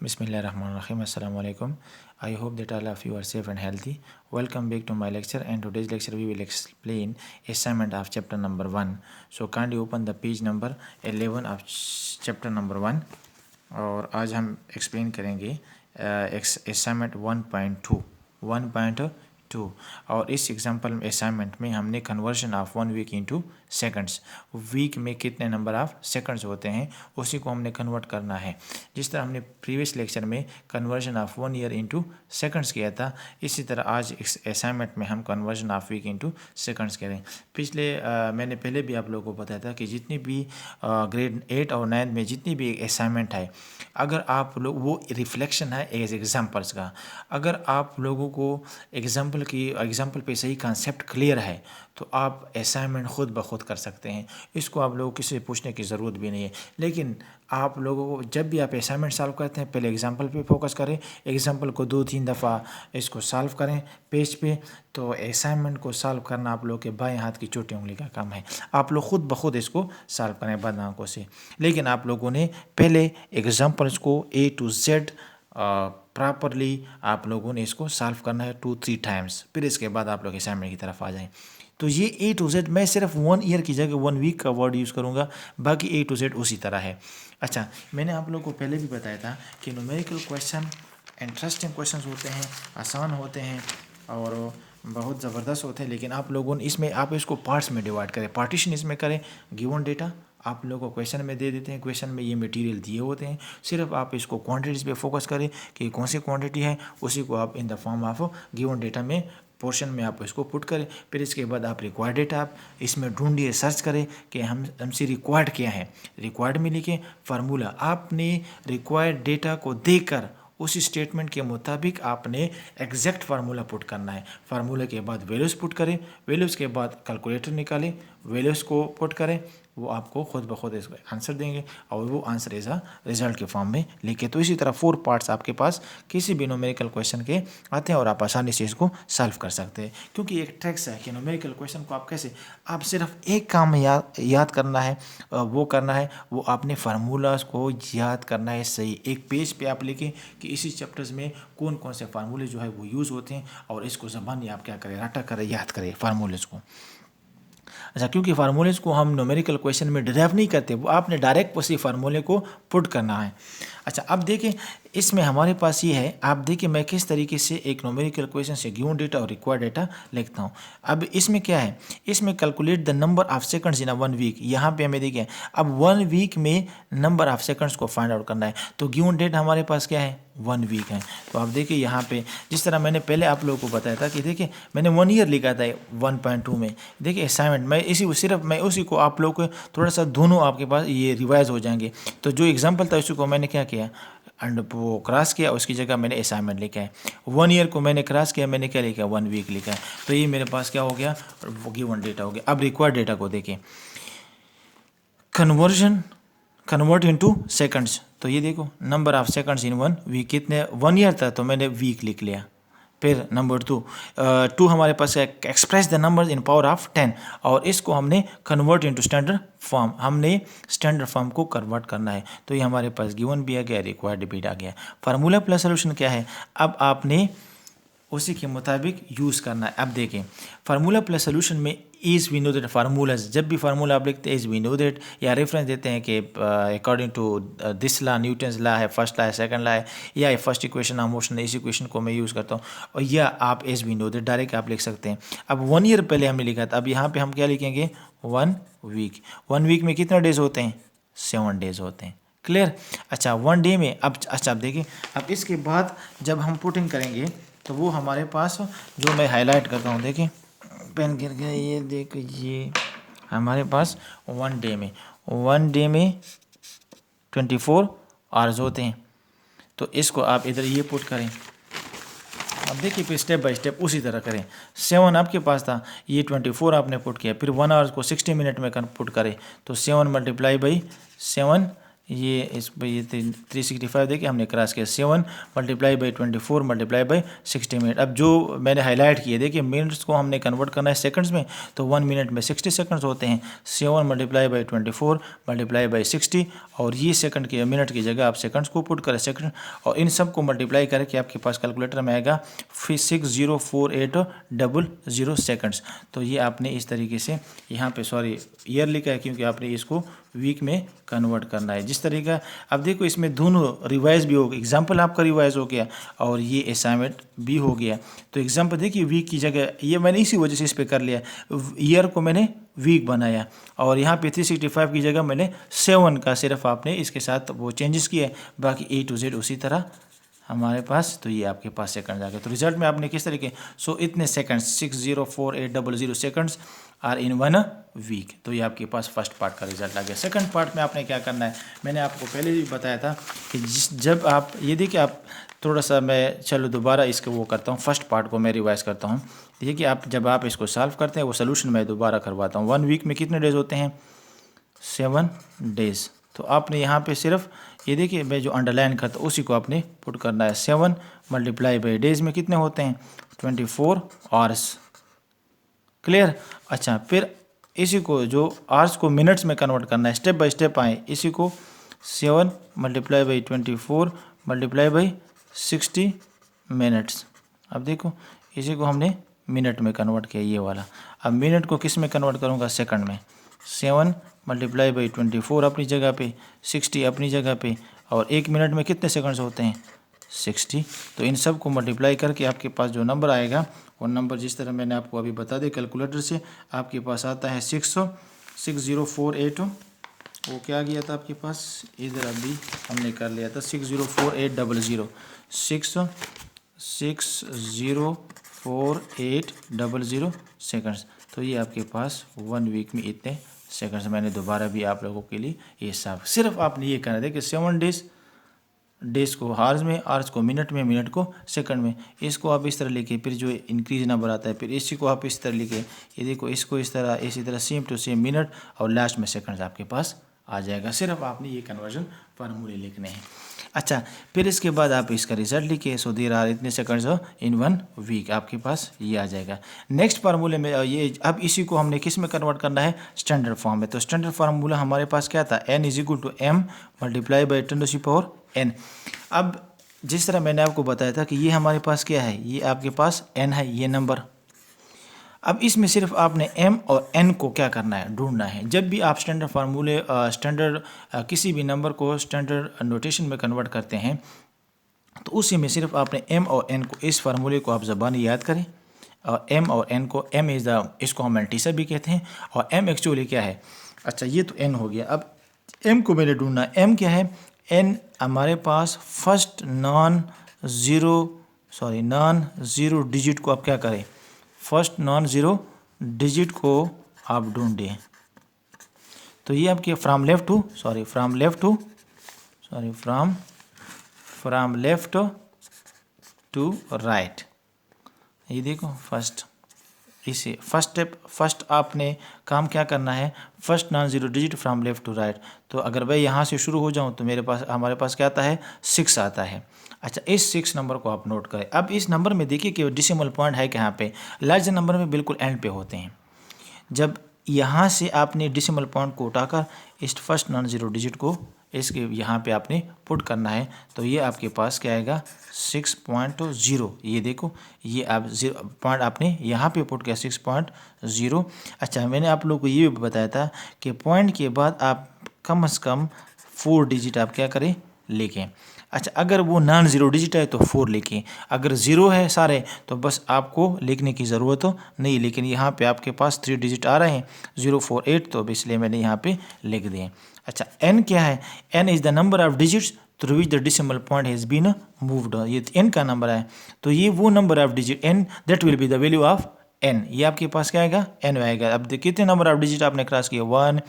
Bismillahirrahmanirrahim. Assalamu alaikum. I hope that all of you are safe and healthy. Welcome back to my lecture, and today's lecture we will explain assignment of chapter number 1. So kindly open the page number 11 of chapter number 1 और आज हम explain करेंगे assignment 1.2 और इस example assignment में हमने conversion of 1 week into seconds, week में कितने नंबर ऑफ सेकंड्स होते हैं उसी को हमने कन्वर्ट करना है। जिस तरह हमने प्रीवियस लेक्चर में conversion of 1 year into seconds किया था, इसी तरह आज इस असाइनमेंट में हम conversion of week into seconds करें। मैंने पहले भी आप लोगों को बताया था कि जितनी भी ग्रेड 8 और 9 में जितनी भी असाइनमेंट है, अगर आप लोग वो रिफ्लेक्शन है एज एग्जाम्पल्स का, अगर आप लोगों को एग्जाम्पल पे सही कॉन्सेप्ट क्लियर है तो आप असाइनमेंट खुद ब खुद कर सकते हैं। इसको आप लोगों को किसी से पूछने की ज़रूरत भी नहीं है। लेकिन आप लोगों को जब भी आप असाइनमेंट सॉल्व करते हैं, पहले एग्जाम्पल पे फोकस करें, एग्जाम्पल को 2-3 दफ़ा इसको सॉल्व करें पेज पे। तो असाइनमेंट को सॉल्व करना आप लोग के बाएं हाथ की छोटी उंगली का काम है। आप लोग खुद ब खुद इसको सॉल्व करें बंद आंखों से। लेकिन आप लोगों ने पहले एग्जाम्पल्स को A to Z प्रॉपरली आप लोगों ने इसको सॉल्व करना है 2-3 टाइम्स, फिर इसके बाद आप लोग असाइनमेंट की तरफ आ जाएं। तो ये A to Z मैं सिर्फ 1 ईयर की जगह 1 वीक का वर्ड यूज़ करूँगा, बाकी A to Z उसी तरह है। अच्छा, मैंने आप लोगों को पहले भी बताया था कि न्यूमेरिकल क्वेश्चन इंटरेस्टिंग क्वेश्चन होते हैं, आसान होते हैं और बहुत ज़बरदस्त होते हैं। लेकिन आप लोगों ने इसमें आप इसको पार्ट्स में डिवाइड करें, पार्टीशन इसमें करें। गिवन डेटा आप लोगों को क्वेश्चन में दे देते हैं, क्वेश्चन में ये मटेरियल दिए होते हैं, सिर्फ आप इसको क्वांटिटीज़ पे फोकस करें कि कौन सी क्वांटिटी है, उसी को आप in the form of given data में पोर्शन में आप इसको पुट करें। फिर इसके बाद आप रिक्वायर्ड डेटा आप इसमें ढूंढिए, सर्च करें कि हमसे रिक्वायर्ड क्या है। रिक्वायर्ड में लिखें फार्मूला, आपने रिक्वायर्ड डेटा को देकर उसी स्टेटमेंट के मुताबिक आपने एग्जैक्ट फार्मूला पुट करना है। फार्मूला के बाद वैल्यूज़ पुट करें, वैल्यूज़ के बाद कैलकुलेटर निकालें, वैल्यूज़ को पुट करें, वो आपको खुद ब खुद इसको आंसर देंगे और वो आंसर एज आ रिजल्ट के फॉर्म में लिखे। तो इसी तरह 4 पार्ट्स आपके पास किसी भी न्यूमेरिकल क्वेश्चन के आते हैं और आप आसानी से इसको सॉल्व कर सकते हैं। क्योंकि एक ट्रिक्स है कि न्यूमेरिकल क्वेश्चन को आप कैसे, आप सिर्फ एक काम याद करना है, वो करना है, वो आपने फार्मूलाज को याद करना है सही। एक पेज पे आप लिखें कि इसी चैप्टर्स में कौन कौन से फार्मूले जो है वो यूज़ होते हैं और इसको ज़बानी आप क्या करें, रटा करें, याद करें फार्मूलेज को। अच्छा, क्योंकि फार्मूलेज को हम न्यूमेरिकल क्वेश्चन में डिराइव नहीं करते, वो आपने डायरेक्ट उसी फार्मूले को पुट करना है। अच्छा, अब देखिए इसमें हमारे पास ये है, आप देखिए मैं किस तरीके से एक न्यूमेरिकल क्वेश्चन से गिवन डेटा और रिक्वायर्ड डेटा लिखता हूँ। अब इसमें क्या है, इसमें calculate the number of seconds in a 1 week. यहाँ पे हमें देखिए अब 1 वीक में नंबर ऑफ सेकंड्स को फाइंड आउट करना है। तो गिवन डेट हमारे पास क्या है, 1 वीक है। तो आप देखिए यहाँ पे जिस तरह मैंने पहले आप लोगों को बताया था कि देखिए मैंने 1 ईयर लिखा था 1.2 में। देखिए असाइनमेंट मैं उसी को आप लोग को थोड़ा सा दोनों आपके पास ये रिवाइज हो जाएंगे। तो जो एग्जाम्पल था उसी को मैंने क्या किया एंड वो क्रॉस किया, उसकी जगह मैंने असाइनमेंट लिखा है। 1 ईयर को मैंने क्रॉस किया, मैंने क्या लिखा है, 1 वीक लिखा है। तो ये मेरे पास क्या हो गया, वो गिवन डेटा हो गया। अब रिक्वायर्ड डेटा को देखें, कन्वर्ट इनटू सेकंड्स। तो ये देखो number of seconds in 1 week कितने, 1 ईयर था तो मैंने वीक लिख लिया। फिर नंबर 2 हमारे पास है express the numbers in power of 10 और इसको हमने कन्वर्ट इनटू स्टैंडर्ड फॉर्म, हमने स्टैंडर्ड फॉर्म को कन्वर्ट करना है। तो ये हमारे पास गिवन भी आ गया, रिक्वायर्ड भी आ गया। फार्मूला प्लस सोल्यूशन क्या है, अब आपने उसी के मुताबिक यूज़ करना है। अब देखें फार्मूला प्लस सोल्यूशन में is we know that formulas, जब भी फार्मूला आप लिखते हैं इज़ वी नो दैट या रेफरेंस देते हैं कि according to this law, Newton's law है, फर्स्ट लॉ है, सेकंड लॉ है, या फर्स्ट इक्वेशन ऑफ मोशन है, इस इक्वेशन को मैं यूज़ करता हूँ, और या आप is we know that direct आप लिख सकते हैं। अब 1 ईयर पहले हमने लिखा था, अब यहाँ पे हम क्या लिखेंगे, 1 वीक। 1 वीक में कितने डेज होते हैं, 7 डेज होते हैं। क्लियर। अच्छा 1 डे में अब अच्छा, अब देखिए अब इसके बाद जब हम पुटिंग करेंगे तो वो हमारे पास जो मैं हाईलाइट करता हूँ, देखिए पेन गिर गया, ये देखिए ये हमारे पास 1 डे में 24 आवर्स होते हैं। तो इसको आप इधर ये पुट करें। अब देखिए फिर स्टेप बाय स्टेप उसी तरह करें। 7 आपके पास था, ये 24 आपने पुट किया, फिर 1 आवर्स को 60 मिनट में पुट करें। तो 7 × 7 ये इस पर ये 365 देखिए हमने क्रॉस किया 7 multiply by 24 multiply by 60 minute. अब जो मैंने हाईलाइट किए देखिए मिनट्स को हमने कन्वर्ट करना है सेकंड्स में, तो 1 मिनट में 60 सेकंड्स होते हैं। 7 मल्टीप्लाई बाई 24 मल्टीप्लाई बाई 60, और ये सेकंड की मिनट की जगह आप सेकंड्स को पुट करें सेकंड, और इन सब को मल्टीप्लाई करके आपके पास कैलकुलेटर में आएगा फिर 604800 सेकंड्स। तो ये आपने इस तरीके से यहाँ पे सॉरी ईयर लिखा है क्योंकि आपने इसको वीक में कन्वर्ट करना है जिस तरीका। अब देखो इसमें दोनों रिवाइज भी हो गया, एग्जाम्पल आपका रिवाइज हो गया और ये असाइनमेंट भी हो गया। तो एग्जाम्पल देखिए वीक की जगह ये मैंने इसी वजह से इस पर कर लिया, ईयर को मैंने वीक बनाया और यहाँ पे 365 की जगह मैंने 7 का सिर्फ आपने इसके साथ वो चेंजेस किए, बाकी A to Z उसी तरह हमारे पास। तो ये आपके पास सेकंड आ गया। तो रिजल्ट में आपने किस तरीके इतने seconds 604800 seconds are in 1 week. तो ये आपके पास फर्स्ट पार्ट का रिजल्ट आ गया। सेकंड पार्ट में आपने क्या करना है, मैंने आपको पहले भी बताया था कि जब आप ये देखिए आप थोड़ा सा मैं चलो दोबारा इसको वो करता हूँ, फर्स्ट पार्ट को मैं रिवाइज करता हूँ। देखिए कि आप जब आप इसको सॉल्व करते हैं वो सोल्यूशन मैं दोबारा करवाता हूँ। 1 वीक में कितने डेज होते हैं, 7 डेज। तो आपने यहाँ पे सिर्फ ये देखिए मैं जो अंडरलाइन करता हूँ उसी को आपने पुट करना है। 7 मल्टीप्लाई बाई डेज में कितने होते हैं, 24 आवर्स। क्लियर। अच्छा फिर इसी को जो आवर्स को मिनट्स में कन्वर्ट करना है, स्टेप बाय स्टेप आए। इसी को 7 multiply by 24 multiply by 60 minutes. अब देखो इसी को हमने मिनट में कन्वर्ट किया ये वाला। अब मिनट को किस में कन्वर्ट करूँगा, सेकंड में। 7 मल्टीप्लाई बाई 24 अपनी जगह पे, 60 अपनी जगह पे, और 1 मिनट में कितने सेकंड्स होते हैं, 60। तो इन सब को मल्टीप्लाई करके आपके पास जो नंबर आएगा वो नंबर जिस तरह मैंने आपको अभी बता दिया कैलकुलेटर से, आपके पास आता है 6048। वो क्या गया था आपके पास, इधर अभी हमने कर लिया था 604800 604800 सेकंड्स। तो ये आपके पास 1 वीक में इतने सेकंड्स। मैंने दोबारा भी आप लोगों के लिए ये सब सिर्फ आपने ये करना है कि 7 डेज को हार्स में, आवर्स को मिनट में, मिनट को सेकंड में। इसको आप इस तरह लिखे, फिर जो इंक्रीज नंबर आता है फिर इसी को आप इस तरह लिखे, ये देखो इसको इस तरह, इसी तरह सेम टू सेम मिनट और लास्ट में सेकंड्स आपके पास आ जाएगा। सिर्फ आपने ये कन्वर्जन फार्मूले लिखने हैं। अच्छा फिर इसके बाद आप इसका रिजल्ट लिखिए। सो देयर आर इतने सेकंड्स इन 1 वीक, आपके पास ये आ जाएगा। नेक्स्ट फार्मूले में ये अब इसी को हमने किस में कन्वर्ट करना है, स्टैंडर्ड फॉर्म में। तो स्टैंडर्ड फार्मूला हमारे पास क्या था, n = m multiply by 10⁻n। अब जिस तरह मैंने आपको बताया था कि ये हमारे पास क्या है, ये आपके पास n है, ये नंबर। अब इसमें सिर्फ आपने m और n को क्या करना है, ढूंढना है। जब भी आप स्टैंडर्ड फार्मूले किसी भी नंबर को स्टैंडर्ड नोटेशन में कन्वर्ट करते हैं तो उसी में सिर्फ आपने m और n को, इस फार्मूले को आप ज़बानी याद करें। और m और n को, m इज़ द, इसको हम मल्टीप्लाई भी कहते हैं, और m एक्चुअली क्या है। अच्छा ये तो n हो गया। अब m को मैंने ढूंढना है। m क्या है, n हमारे पास फर्स्ट नॉन ज़ीरो डिजिट को आप क्या करें, फर्स्ट नॉन ज़ीरो डिजिट को आप ढूंढें। तो ये आपके फ्रॉम लेफ्ट टू राइट। ये देखो फर्स्ट, इसे फर्स्ट स्टेप, फर्स्ट आपने काम क्या करना है, first non zero digit from left to right. तो अगर मैं यहाँ से शुरू हो जाऊँ तो हमारे पास क्या आता है, 6 आता है। अच्छा इस 6 नंबर को आप नोट करें। अब इस नंबर में देखिए कि डेसिमल पॉइंट है कहाँ पे, लार्ज नंबर में बिल्कुल एंड पे होते हैं। जब यहाँ से आपने डेसिमल पॉइंट को उठाकर इस फर्स्ट नॉन ज़ीरो डिजिट को इसके यहाँ पे आपने पुट करना है, तो ये आपके पास क्या आएगा, 6.0। ये देखो ये आप पॉइंट आपने यहाँ पे पुट किया 6.0। अच्छा मैंने आप लोगों को ये भी बताया था कि पॉइंट के बाद आप कम से कम 4 डिजिट आप क्या करें, लिखें। अच्छा अगर वो नॉन ज़ीरो डिजिट है तो 4 लिखें, अगर ज़ीरो है सारे तो बस आपको लिखने की ज़रूरत नहीं। लेकिन यहाँ पे आपके पास 3 डिजिट आ रहे हैं 048, तो इसलिए मैंने यहाँ पे लिख दिए। अच्छा n क्या है, n is the number of digits through which the decimal point has been moved. ये n का नंबर है, तो ये वो number of digit n that will be the value of n। ये आपके पास क्या आएगा, n आएगा। अब कितने नंबर ऑफ डिजिट आपने क्रॉस किया, 1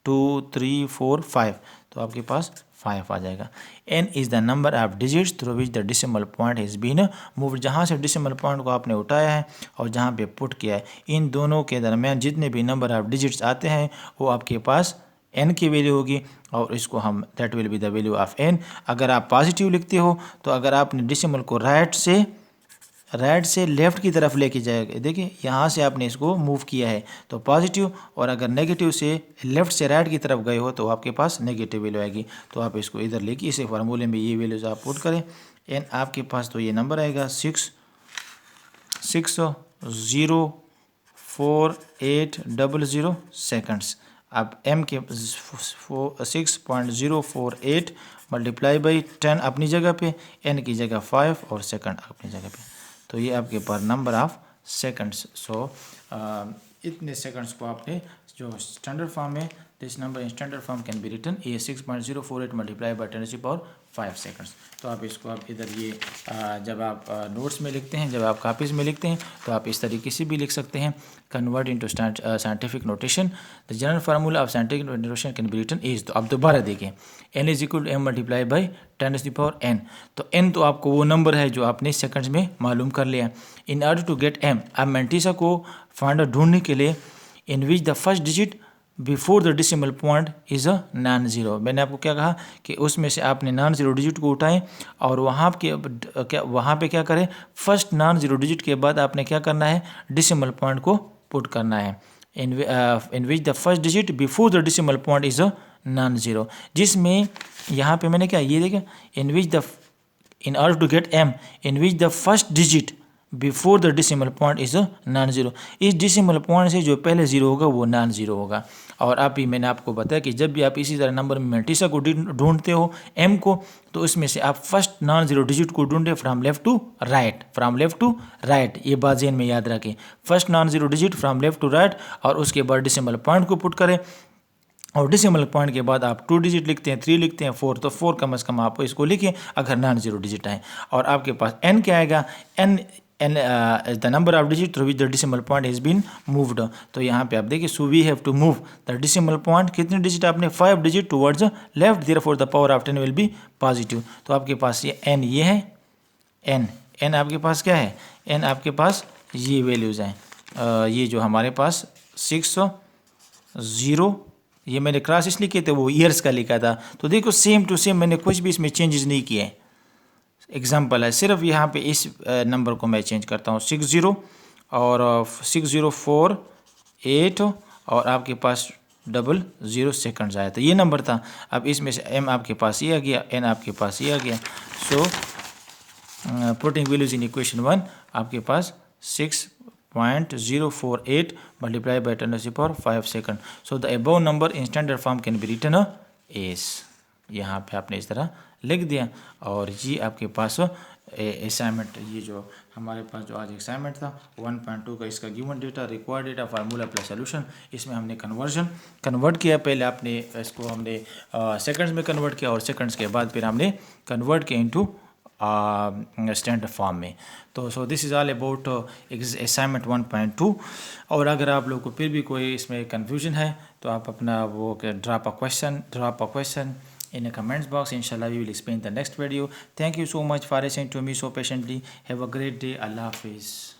2 3 4 5, तो आपके पास 5 आ जाएगा। n is the number of digits through which the decimal point has been moved. जहाँ से डेसिमल पॉइंट को आपने उठाया है और जहाँ पे पुट किया है, इन दोनों के दरमियान जितने भी नंबर ऑफ डिजिट्स आते हैं वो आपके पास n की वैल्यू होगी और इसको हम that will be the value of n। अगर आप पॉजिटिव लिखते हो तो अगर आपने डेसिमल को राइट से लेफ़्ट की तरफ लेके जाएगा, देखिए यहाँ से आपने इसको मूव किया है तो पॉजिटिव, और अगर नेगेटिव से लेफ़्ट से राइट की तरफ गए हो तो आपके पास नेगेटिव वैल्यू आएगी। तो आप इसको इधर लेके इसे फार्मूले में ये वैल्यूज आप पुट करें n आपके पास, तो ये नंबर आएगा 6.04800 सेकंड्स। अब m के 6.048 मल्टीप्लाई बाई 10 अपनी जगह पे, n की जगह 5 और सेकंड अपनी जगह पे, तो ये आपके पास नंबर ऑफ सेकंड्स। सो इतने सेकंड्स को आपने जो स्टैंडर्ड फॉर्म है, this number in standard form can be written a 6.048 multiply by 10⁻5 seconds. तो आप इसको आप इधर ये जब आप नोट्स में लिखते हैं, जब आप कापीज़ में लिखते हैं तो आप इस तरीके से भी लिख सकते हैं, convert into scientific notation. The general formula of scientific notation can be written is, तो आप दोबारा देखें n is equal to m multiply by 10⁻n। तो n तो आपको वो नंबर है जो आपने सेकंड्स में मालूम कर लिया। In order to get m, अब मैंटिसा को फाइंड आउट ढूंढने के लिए in which the first digit before the decimal point is a non zero, मैंने आपको क्या कहा कि उसमें से आपने नॉन ज़ीरो डिजिट को उठाएं और वहाँ पे क्या करें, फर्स्ट नॉन ज़ीरो डिजिट के बाद आपने क्या करना है, डेसिमल पॉइंट को पुट करना है। In which the first digit before the decimal point is a non zero, जिसमें यहाँ पे मैंने क्या ये देखा, in order to get m in which the first digit before the decimal point is a non zero, इस decimal point से जो पहले ज़ीरो होगा वो नॉन ज़ीरो होगा। और आप ही मैंने आपको बताया कि जब भी आप इसी तरह नंबर में मैंटिसा को ढूंढते हो m को, तो उसमें से आप फर्स्ट नॉन ज़ीरो डिजिट को ढूंढे फ्रॉम लेफ्ट टू राइट, ये बात ज़हन में याद रखें, first non zero digit from left to right, और उसके बाद डेसिमल पॉइंट को पुट करें, और डेसिमल पॉइंट के बाद आप 2 डिजिट लिखते हैं, 3 लिखते हैं, 4, तो 4 कम से कम आप इसको लिखें अगर नॉन ज़ीरो डिजिट आए। और आपके पास n क्या आएगा, n is the number of digit through which the decimal point is been moved. तो यहाँ पे आप देखिए, so we have to move the decimal point, कितने डिजिट आपने, 5 digit towards left, therefore the power of 10 will be positive. तो आपके पास ये n ये है, n आपके पास क्या है, n आपके पास ये वैल्यूज़ हैं, ये जो हमारे पास 6.0, ये मैंने क्रॉस इसलिए किए थे, वो ईयर्स का लिखा था, तो देखो सेम टू सेम, मैंने कुछ भी इसमें चेंजेस नहीं किए। एग्जांपल है, सिर्फ यहाँ पे इस नंबर को मैं चेंज करता हूँ, 60 और 6048 और आपके पास 00 सेकंड्स आया, तो ये नंबर था। अब इसमें से m आपके पास ये आ गया, n आपके पास ये आ गया। So putting values in equation 1, आपके पास 6.048 multiply by 10⁻5 second. So the above number in standard form can be written as, यहाँ पे आपने इस तरह लिख दिया। और ये आपके पास असाइनमेंट, ये जो हमारे पास जो आज असाइनमेंट था 1.2 का, इसका given data, required data, formula plus solution, इसमें हमने कन्वर्ट किया। पहले आपने इसको हमने सेकंड्स में कन्वर्ट किया और सेकंड्स के बाद फिर हमने कन्वर्ट किया इनटू स्टैंडर्ड फॉर्म में। तो so this is all about assignment 1.2। और अगर आप लोग को फिर भी कोई इसमें कन्फ्यूजन है तो आप अपना वो drop a question in the comments box. Inshallah we will explain the next video. Thank you so much for listening to me so patiently. Have a great day. Allah Hafiz.